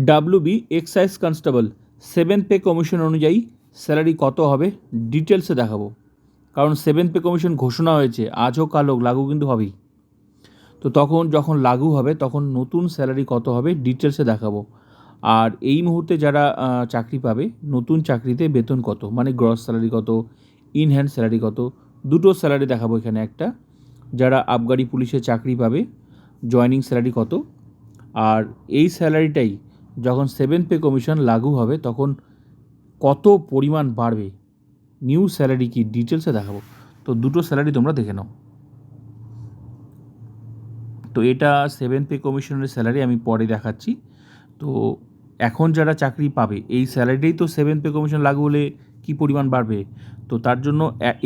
WB excise constable 7th pay commission অনুযায়ী salary কত হবে ডিটেলসে দেখাবো, কারণ 7th পে কমিশন ঘোষণা হয়েছে, আজ হোক কাল হোক লাগু কিন্তু হবেই। তো তখন যখন লাগু হবে তখন নতুন স্যালারি কত হবে ডিটেলসে দেখাবো। আর এই মুহূর্তে যারা চাকরি পাবে, নতুন চাকরিতে বেতন কত, মানে গ্রস স্যালারি কত, ইন হ্যান্ড স্যালারি কত, দুটো স্যালারি দেখাবো এখানে। একটা যারা আবগারি পুলিশে চাকরি পাবে জয়নিং স্যালারি কত, আর এই স্যালারিটাই যখন 7th পে কমিশন লাগু হবে তখন কত পরিমাণ বাড়বে, নিউ স্যালারি কি ডিটেলসে দেখাবো। তো দুটো স্যালারি তোমরা দেখে নাও। তো এটা 7th পে কমিশনের স্যালারি, আমি পরে দেখাচ্ছি। তো এখন যারা চাকরি পাবে এই স্যালারিটাই তো 7th পে কমিশন লাগু হলে কী পরিমাণ বাড়বে, তো তার জন্য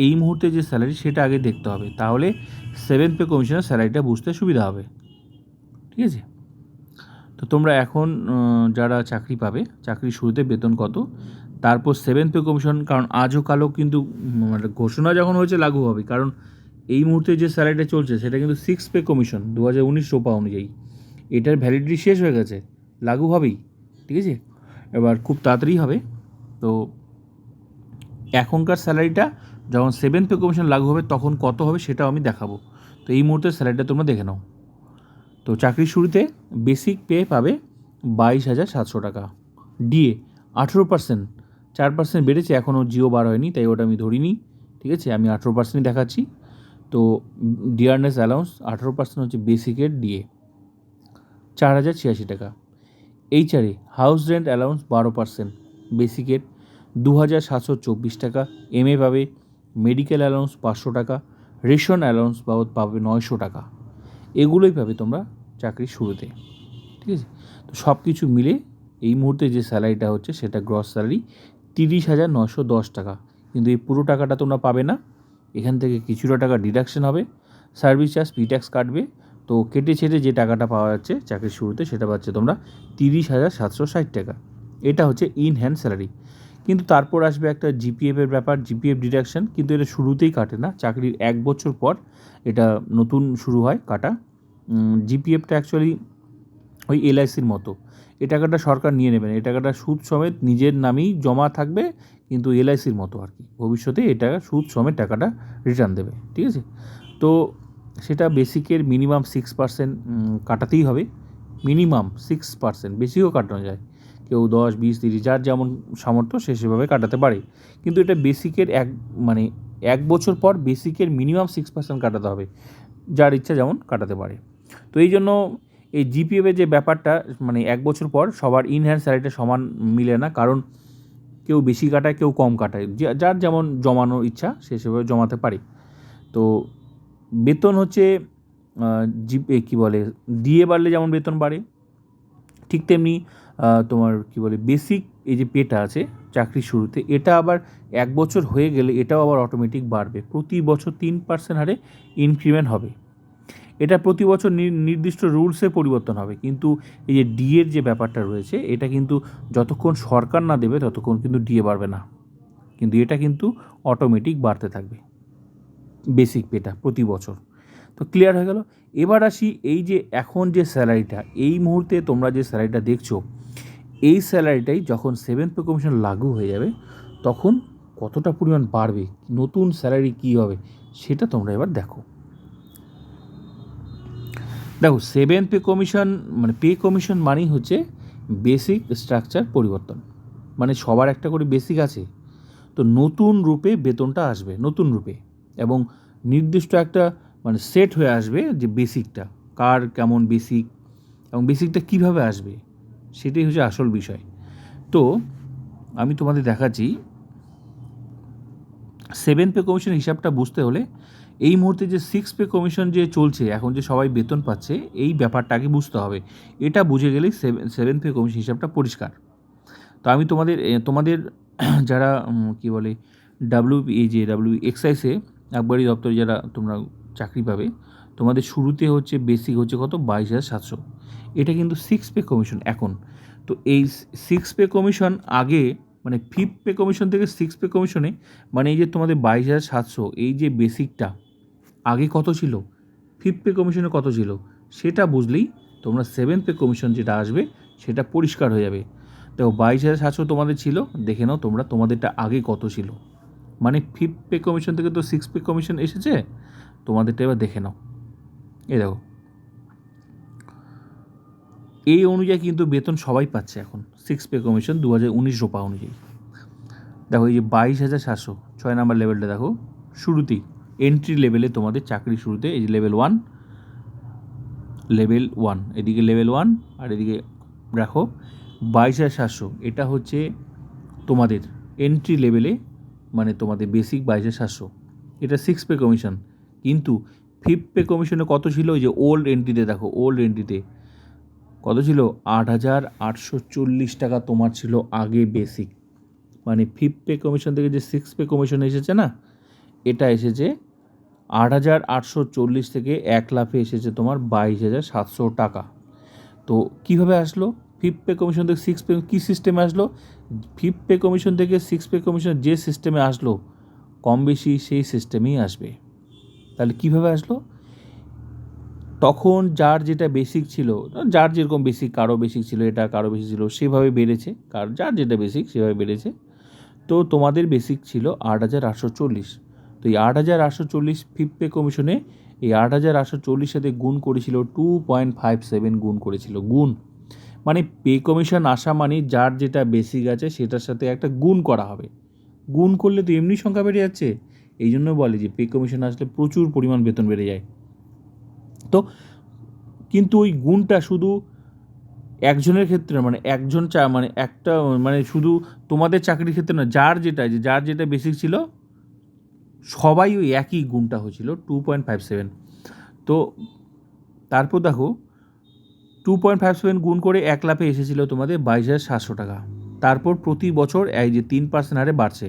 এই মুহূর্তে যে স্যালারি সেটা আগে দেখতে হবে, তাহলে 7th পে কমিশনের স্যালারিটা বুঝতে সুবিধা হবে। ঠিক আছে, তো তোমরা এখন যারা চাকরি পাবে চাকরির শুরুতে বেতন কত, তারপর 7th পে কমিশন, কারণ আজও কালও কিন্তু মানে ঘোষণা যখন হয়েছে লাগু হবে, কারণ এই মুহূর্তে যে স্যালারিটা চলছে সেটা কিন্তু 6th পে কমিশন 2019 রোপা অনুযায়ী, এটার ভ্যালিডিটি শেষ হয়ে গেছে, লাগু হবেই। ঠিক আছে, এবার খুব তাড়াতাড়ি হবে। তো এখনকার স্যালারিটা যখন 7th পে কমিশন লাগু হবে তখন কত হবে সেটাও আমি দেখাবো। তো এই মুহূর্তে স্যালারিটা তোমরা দেখে নাও। তো চাকরির শুরুতে বেসিক পে পাবে 22,700 টাকা, ডিএ 18%, 4% বেড়েছে, এখনও জিও বার হয়নি তাই ওটা আমি ধরিনি। ঠিক আছে, আমি 18%ই দেখাচ্ছি। তো ডিয়ারনেস অ্যালাউন্স 18% হচ্ছে বেসিকের ডিএ, 4,086 টাকা। এইচআরএ হাউস রেন্ট অ্যালাউন্স 12% বেসিকের, 2,724 টাকা। এমএ পাবে মেডিকেল অ্যালাউন্স 500 টাকা, রেশন অ্যালাউন্স বাবদ পাবে 900 টাকা। এগুলোই পাবে তোমরা চাকরির শুরুতে। ঠিক আছে, তো সব কিছু মিলে এই মুহূর্তে যে স্যালারিটা হচ্ছে সেটা গ্রস স্যালারি 30,910 টাকা। কিন্তু এই পুরো টাকাটা তোমরা পাবে না, এখান থেকে কিছুটা টাকা ডিডাকশন হবে, সার্ভিস চার্জ প্রিট্যাক্স কাটবে। তো কেটে ছেটে যে টাকাটা পাওয়া যাচ্ছে চাকরির শুরুতে সেটা পাচ্ছে তোমরা 30,760 টাকা। এটা হচ্ছে ইন হ্যান্ড স্যালারি। কিন্তু তারপর আসবে একটা জিপিএফের ব্যাপার, জিপিএফ ডিডাকশন, কিন্তু এটা শুরুতেই কাটে না, চাকরির 1 বছর পর এটা নতুন শুরু হয় কাটা। জিপিএফটা অ্যাকচুয়ালি ওই এলআইসির মতো, এই টাকাটা সরকার নিয়ে নেবে না, এই টাকাটা সুদ সমেত নিজের নামেই জমা থাকবে, কিন্তু এলআইসির মতো আর কি, ভবিষ্যতে এটা সুদ সমেত টাকাটা রিটার্ন দেবে। ঠিক আছে, তো সেটা বেসিকের মিনিমাম 6% কাটাতেই হবে, মিনিমাম 6%, বেশিও কাটানো যায়, কেউ 10, 20, 30 যার যেমন সামর্থ্য সে সেভাবে কাটাতে পারে। কিন্তু এটা বেসিকের মানে 1 বছর পর বেসিকের মিনিমাম 6% কাটাতে হবে, যার ইচ্ছা যেমন কাটাতে পারে। তো এই জন্য এই জিপিএফের যে ব্যাপারটা, মানে 1 বছর পর সবার ইন হ্যান্ড স্যালারিটা সমান মিলে না, কারণ কেউ বেশি কাটায় কেউ কম কাটায়, যার যেমন জমানোর ইচ্ছা সে সেভাবে জমাতে পারে। তো বেতন হচ্ছে কী বলে, ডিএ বাড়লে যেমন বেতন বাড়ে, ঠিক তেমনি তোমার কী বলে বেসিক এই যে পেটা আছে চাকরির শুরুতে, এটা আবার 1 বছর হয়ে গেলে এটাও আবার অটোমেটিক বাড়বে, প্রতি বছর 3% হারে ইনক্রিমেন্ট হবে। এটা প্রতি বছর নির্দিষ্ট রুলসে পরিবর্তন হবে, কিন্তু এই যে ডিএর যে ব্যাপারটা রয়েছে এটা কিন্তু যতক্ষণ সরকার না দেবে ততক্ষণ কিন্তু ডিএ বাড়বে না, কিন্তু এটা কিন্তু অটোমেটিক বাড়তে থাকবে বেসিক পেটা প্রতি বছর। তো ক্লিয়ার হয়ে গেল। এবার আসি এই যে এখন যে স্যালারিটা, এই মুহূর্তে তোমরা যে স্যালারিটা দেখছো, এই স্যালারিটাই যখন 7th পে কমিশন লাগু হয়ে যাবে তখন কতটা পরিমাণ বাড়বে, নতুন স্যালারি কী হবে সেটা তোমরা এবার দেখো। 7th পে কমিশন মানে পে কমিশন মানেই হচ্ছে বেসিক স্ট্রাকচার পরিবর্তন, মানে সবার একটা করে বেসিক আছে, তো নতুন রূপে বেতনটা আসবে, নতুন রূপে, এবং নির্দিষ্ট একটা মানে সেট হয়ে আসবে যে বেসিকটা কার কেমন বেসিক, এবং বেসিকটা কীভাবে আসবে সেটাই হচ্ছে আসল বিষয়। তো আমি তোমাদের দেখাচ্ছি 7th পে কমিশনের হিসাবটা বুঝতে হলে এই মুহূর্তে যে 6th পে কমিশন যে চলছে এখন, যে সবাই বেতন পাচ্ছে, এই ব্যাপারটাকে বুঝতে হবে। এটা বুঝে গেলেই 7th পে কমিশন হিসাবটা পরিষ্কার। তো আমি তোমাদের যারা কী বলে ডাব্লিউ এক্সাইসে আবগারি দপ্তরে যারা তোমরা চাকরি পাবে, তোমাদের শুরুতে হচ্ছে বেসিক হচ্ছে কত 22,700, এটা কিন্তু 6th পে কমিশন এখন। তো এই 6th পে কমিশন আগে মানে 5th পে কমিশন থেকে 6th পে কমিশনে, মানে এই যে তোমাদের 22,700 এই যে বেসিকটা আগে কত ছিল, 5th পে কমিশনে কত ছিল, সেটা বুঝলেই তোমরা 7th পে কমিশন যেটা আসবে সেটা পরিষ্কার হয়ে যাবে। দেখো 22,700 তোমাদের ছিল, দেখে নাও তোমরা তোমাদেরটা আগে কত ছিল, মানে 5th পে কমিশন থেকে তো 6th পে কমিশন এসেছে, তোমাদেরটা এবার দেখে নাও। এই দেখো এই অনুযায়ী কিন্তু বেতন সবাই পাচ্ছে এখন, 6th পে কমিশন 2019 রোপা অনুযায়ী। দেখো এই যে 22,700 6 নাম্বার লেভেলটা দেখো, শুরুতেই এন্ট্রি লেভেলে তোমাদের চাকরি শুরুতে এই যে লেভেল 1 এদিকে লেভেল 1 আর এদিকে রাখো 22,700, এটা হচ্ছে তোমাদের এন্ট্রি লেভেলে, মানে তোমাদের বেসিক 22,700, এটা 6th পে কমিশন। কিন্তু 5th পে কমিশনে কত ছিল, ওই যে ওল্ড এন্ট্রিতে দেখো, ওল্ড এন্ট্রিতে কত ছিল, 8,840 টাকা তোমার ছিল আগে বেসিক। মানে 5th পে কমিশন থেকে যে 6th পে কমিশন এসেছে না, এটা এসেছে 8,840 থেকে 1 লাফে এসেছে তোমার 22,700 টাকা। তো কীভাবে আসলো 5th পে কমিশন থেকে 6th পে, কী সিস্টেমে আসলো, 5th পে কমিশন থেকে 6th পে কমিশন যে সিস্টেমে আসলো কম বেশি সেই সিস্টেমেই আসবে। তাহলে কীভাবে আসলো, তখন যার যেটা বেসিক ছিল, যার যেরকম বেসিক, কারো বেসিক ছিল এটা, কারো বেসিক ছিল সেভাবে বেড়েছে, যার যেটা বেসিক সেভাবে বেড়েছে। তো তোমাদের বেসিক ছিল 8,840, তো এই 8,840 5th পে কমিশনে এই 8,840 সাথে গুণ করেছিল 2.57 গুণ করেছিল, গুণ মানে পে কমিশন আসা মানে যার যেটা বেসিক আছে সেটার সাথে একটা গুণ করা হবে, গুণ করলে তো এমনি সংখ্যা বেড়ে যাচ্ছে। এই জন্য বলে যে পে কমিশন আসলে প্রচুর পরিমাণ বেতন বেড়ে যায়। তো কিন্তু ওই গুণটা শুধু একজনের ক্ষেত্রে, মানে একজন মানে একটা, মানে শুধু তোমাদের চাকরির ক্ষেত্রে না, যার যেটা বেসিক ছিল সবাই ওই একই গুণটা হয়েছিল 2.57। তো তারপর দেখো 2.57 গুণ করে 1 লাফে এসেছিল তোমাদের 22,700 টাকা। তারপর প্রতি বছর এই যে 3% হারে বাড়ছে।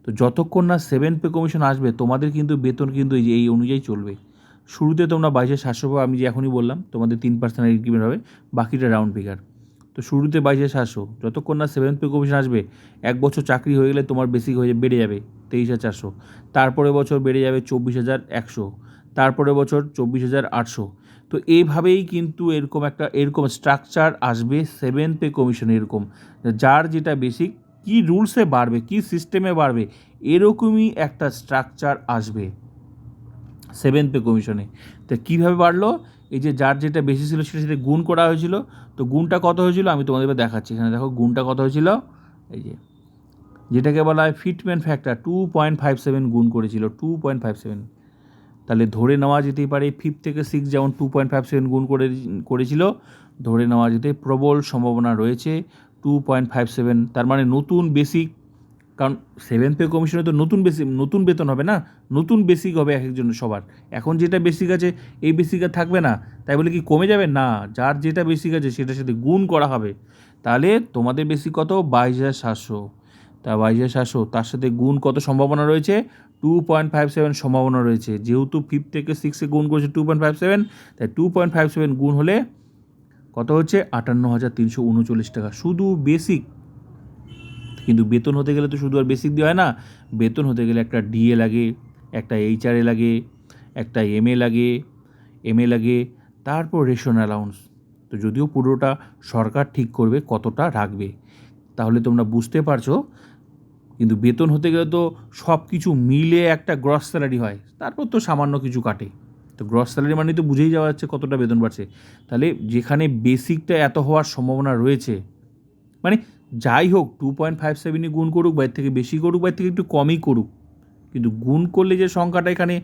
তো যতক্ষণ না 7th পে কমিশন আসবে তোমাদের কিন্তু বেতন কিন্তু এই অনুযায়ী চলবে। শুরুতে তোমরা 22,700 পাবে, আমি যে এখনই বললাম তোমাদের 3% ইনক্রিমেন্ট হবে, বাকিটা রাউন্ড ফিগার। তো শুরুতে 22,700, যতক্ষণ না 7th পে কমিশন আসবে 1 বছর চাকরি হয়ে গেলে তোমার বেসিক হয়ে বেড়ে যাবে 23,400, তারপরে বছর বেড়ে যাবে 24,100, তারপরে বছর 24,800। তো এইভাবেই কিন্তু এরকম স্ট্রাকচার আসবে 7th পে কমিশনে, এরকম যার যেটা বেসিক কী রুলসে বাড়বে, কী সিস্টেমে বাড়বে, এরকমই একটা স্ট্রাকচার আসবে 7th পে কমিশনে। তো কীভাবে বাড়লো, এই যে যার যেটা বেশি ছিল সেটার সাথে গুণ করা হয়েছিল। তো গুণটা কত হয়েছিল আমি তোমাদের এবার দেখাচ্ছি, এখানে দেখো গুণটা কত হয়েছিল, এই যে যেটাকে বলা হয় ফিটমেন্ট ফ্যাক্টর 2.57 গুণ করেছিল 2.57। তাহলে ধরে নেওয়া যেতেই পারে 5th থেকে 6 যেমন 2.57 গুণ করেছিল, ধরে নেওয়া যেতে প্রবল সম্ভাবনা রয়েছে 2.57, তার মানে নতুন বেসিক, কারণ 7th পে কমিশনে তো নতুন বেতন হবে না, নতুন বেসিক হবে এক একজনের সবার। এখন যেটা বেসিক আছে এই বেসিক আর থাকবে না, তাই বলে কি কমে যাবে না, যার যেটা বেসিক আছে সেটার সাথে গুণ করা হবে। তাহলে তোমাদের বেসিক কত, 22,700, তা 22,700 তার সাথে গুণ কত সম্ভাবনা রয়েছে, 2.57 সম্ভাবনা রয়েছে। যেহেতু 5th থেকে 6-এ গুণ করেছে 2.57, তাই 2.57 গুণ হলে কত হচ্ছে 58,339 টাকা শুধু বেসিক। কিন্তু বেতন হতে গেলে তো শুধু আর বেসিক দিয়ে হয় না, বেতন হতে গেলে একটা ডিএ লাগে, একটা এইচআরএ লাগে, একটা এমএ লাগে, তারপর রেশন অ্যালাউন্স। তো যদিও পুরোটা সরকার ঠিক করবে কতটা রাখবে, তাহলে তোমরা বুঝতে পারছো। কিন্তু বেতন হতে গেলে তো সব কিছু মিলে একটা গ্রস স্যালারি হয়, তারপর তো সামান্য কিছু কাটে। তো গ্রস স্যালারি মানে তো বুঝেই যাওয়া যাচ্ছে কতটা বেতন বাড়ছে। তাহলে যেখানে বেসিকটা এত হওয়ার সম্ভাবনা রয়েছে, মানে যাই হোক 2.57 গুণ করুক বা এর থেকে বেশি করুক বা এর থেকে একটু কমই করুক, কিন্তু গুণ করলে যে সংখ্যাটা এখানে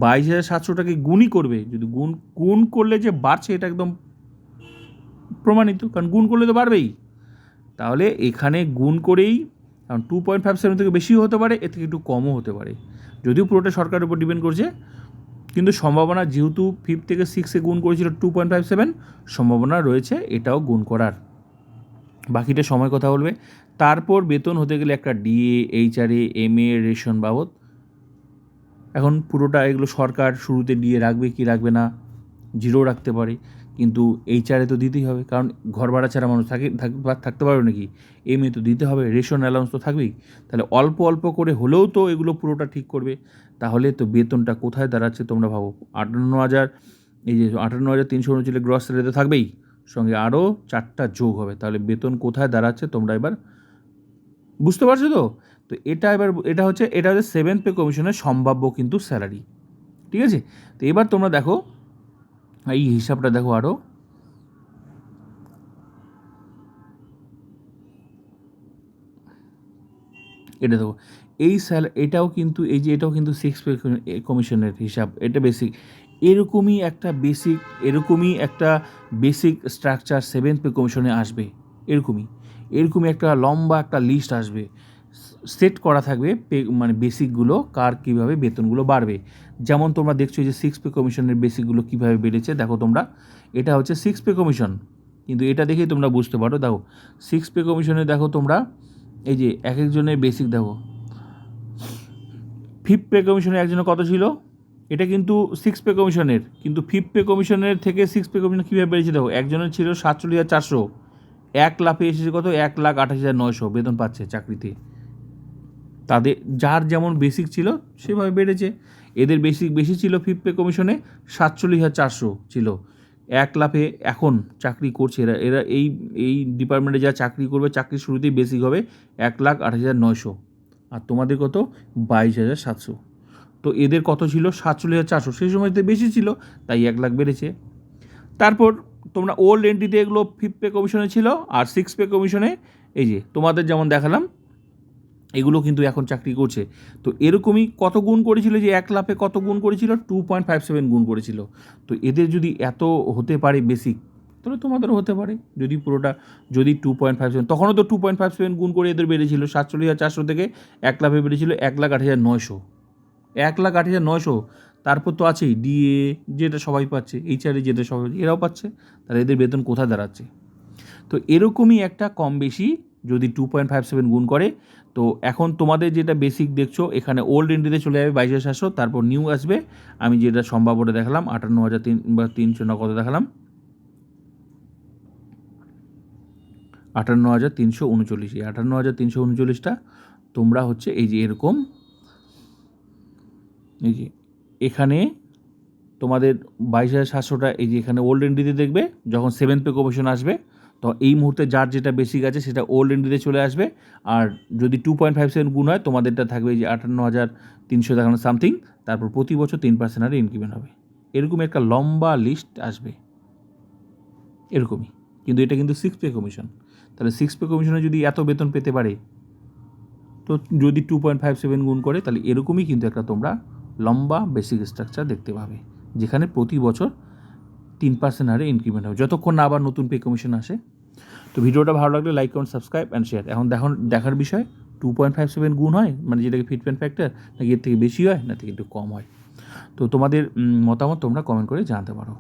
22,700টাকে গুণই করবে, যদি গুণ করলে যে বাড়ছে এটা একদম প্রমাণিত, কারণ গুণ করলে তো বাড়বেই। তাহলে এখানে গুণ করেই, কারণ 2.57 থেকে বেশিও হতে পারে, এর থেকে একটু কমও হতে পারে, যদিও পুরোটা সরকারের উপর ডিপেন্ড করছে। কিন্তু সম্ভাবনা যেহেতু 5th থেকে 6-এ গুণ করেছিল 2.57, সম্ভাবনা রয়েছে এটাও গুণ করার। বাকিটা সময় কথা বলবে। তারপর বেতন হতে গেলে একটা ডিএ, এইচআরএ, এমএ, রেশন বাবদ, এখন পুরোটা এগুলো সরকার শুরুতে ডিএ রাখবে কি রাখবে না, জিরো রাখতে পারে, কিন্তু এইচআরএ তো দিতেই হবে, কারণ ঘর ভাড়া ছাড়া মানুষ থাকতে পারবে নাকি, এমএ তো দিতে হবে, রেশন অ্যালাউন্স তো থাকবেই। তাহলে অল্প অল্প করে হলেও তো এগুলো পুরোটা ঠিক করবে। তাহলে তো বেতনটা কোথায় দাঁড়াচ্ছে তোমরা ভাবো, 58,000, এই যে 58,339 গ্রস স্যালারি তো থাকবেই, সঙ্গে আরও 4টা যোগ হবে, তাহলে বেতন কোথায় দাঁড়াচ্ছে তোমরা এবার বুঝতে পারছো তো? তো এটা হচ্ছে 7th পে কমিশনের সম্ভাব্য কিন্তু স্যালারি, ঠিক আছে? তো এবার তোমরা দেখো এই হিসাবটা দেখো আরও, এটা দেখো এটাও কিন্তু এটাও কিন্তু 6th পে কমিশনের হিসাব, এটা বেসিক। এরকমই একটা বেসিক স্ট্রাকচার 7th পে কমিশনে আসবে, এরকমই একটা লম্বা একটা লিস্ট আসবে, সেট করা থাকবে মানে বেসিকগুলো কার কীভাবে বেতনগুলো বাড়বে। যেমন তোমরা দেখছো যে 6th পে কমিশনের বেসিকগুলো কীভাবে বেড়েছে, দেখো তোমরা এটা হচ্ছে 6th পে কমিশন, কিন্তু এটা দেখেই তোমরা বুঝতে পারো। দেখো 6th পে কমিশনে দেখো তোমরা এই যে এক একজনের বেসিক দেখো, 5th পে কমিশনে একজনের কত ছিল, এটা কিন্তু 6th পে কমিশনের, কিন্তু 5th পে কমিশনের থেকে 6th পে কমিশন কীভাবে বেড়েছে দেখো, একজনের ছিল 47,400, 1,00,000 এসেছে কত, 1,28,900 বেতন পাচ্ছে চাকরিতে। তাদের যার যেমন বেসিক ছিল সেভাবে বেড়েছে। এদের বেসিক বেশি ছিল 5th পে কমিশনে, 47,400 ছিল, 1,00,000 এখন চাকরি করছে এরা এরা এই এই ডিপার্টমেন্টে যা চাকরি করবে চাকরির শুরুতেই বেসিক হবে 1,28,900, আর তোমাদের কত 22,700। তো এদের কত ছিল 47,400, সেই সময়তে বেশি ছিল তাই 1,00,000 বেড়েছে। তারপর তোমরা ওল্ড এন্ট্রিতে এগুলো 5th পে কমিশনে ছিল, আর 6th পে কমিশনে এই যে তোমাদের যেমন দেখালাম এগুলো কিন্তু এখন চাকরি করছে। তো এরকমই কত গুণ করেছিল, যে 1,00,000 কত গুণ করেছিল, 2.57 গুণ করেছিল। তো এদের যদি এত হতে পারে বেসিক, তাহলে তোমাদেরও হতে পারে। যদি 2.57, তখনও তো 2.57 গুণ করে এদের বেড়েছিল, 47,400 থেকে 1,00,000 বেড়েছিল 1,08,900, 1,08,900। তারপর তো আছেই ডিএ, যেটা সবাই পাচ্ছে, এইচআরএ যেটা সবাই, এরাও পাচ্ছে, তাহলে এদের বেতন কোথায় দাঁড়াচ্ছে? তো এরকমই একটা কম বেশি যদি 2.57 গুণ করে। তো এখন তোমাদের যেটা বেসিক দেখছো এখানে ওল্ড এন্ট্রিতে চলে যাবে 22,700, তারপর নিউ আসবে, আমি যেটা সম্ভাব্যটা দেখালাম 58,300 না কত দেখালাম, 58,339। এই 58,339টা তোমরা হচ্ছে এই যে এরকম, এই যে এখানে তোমাদের 22,700টা এই যে এখানে ওল্ড এন্ট্রিতে দেখবে, যখন 7th পে কমিশন আসবে তো এই মুহূর্তে যার যেটা বেসিক আছে সেটা ওল্ড এন্ট্রিতে চলে আসবে। আর যদি 2.57 গুণ হয় তোমাদেরটা থাকবে এই যে 58,300 দেখানো সামথিং, তারপর প্রতি বছর 3% হারে ইনক্রিমেন্ট হবে। এরকম একটা লম্বা লিস্ট আসবে এরকমই, কিন্তু এটা কিন্তু 6th পে কমিশন। তাহলে 6th পে কমিশনে যদি এত বেতন পেতে পারে, তো যদি 2.57 গুণ করে, তাহলে এরকমই কিন্তু একটা তোমরা লম্বা বেসিক স্ট্রাকচার দেখতে পাবে, যেখানে প্রতি বছর 3% হারে ইনক্রিমেন্ট হবে, যতক্ষণ না আবার নতুন পে কমিশন আসে। তো ভিডিওটা ভালো লাগলে লাইক করুন, সাবস্ক্রাইব অ্যান্ড শেয়ার। এখন দেখার বিষয় 2.57 গুণ হয় মানে যেটাকে ফিটমেন্ট ফ্যাক্টর, নাকি এর থেকে বেশি হয় না থেকে একটু কম হয়। তো তোমাদের মতামত তোমরা কমেন্ট করে জানাতে পারো।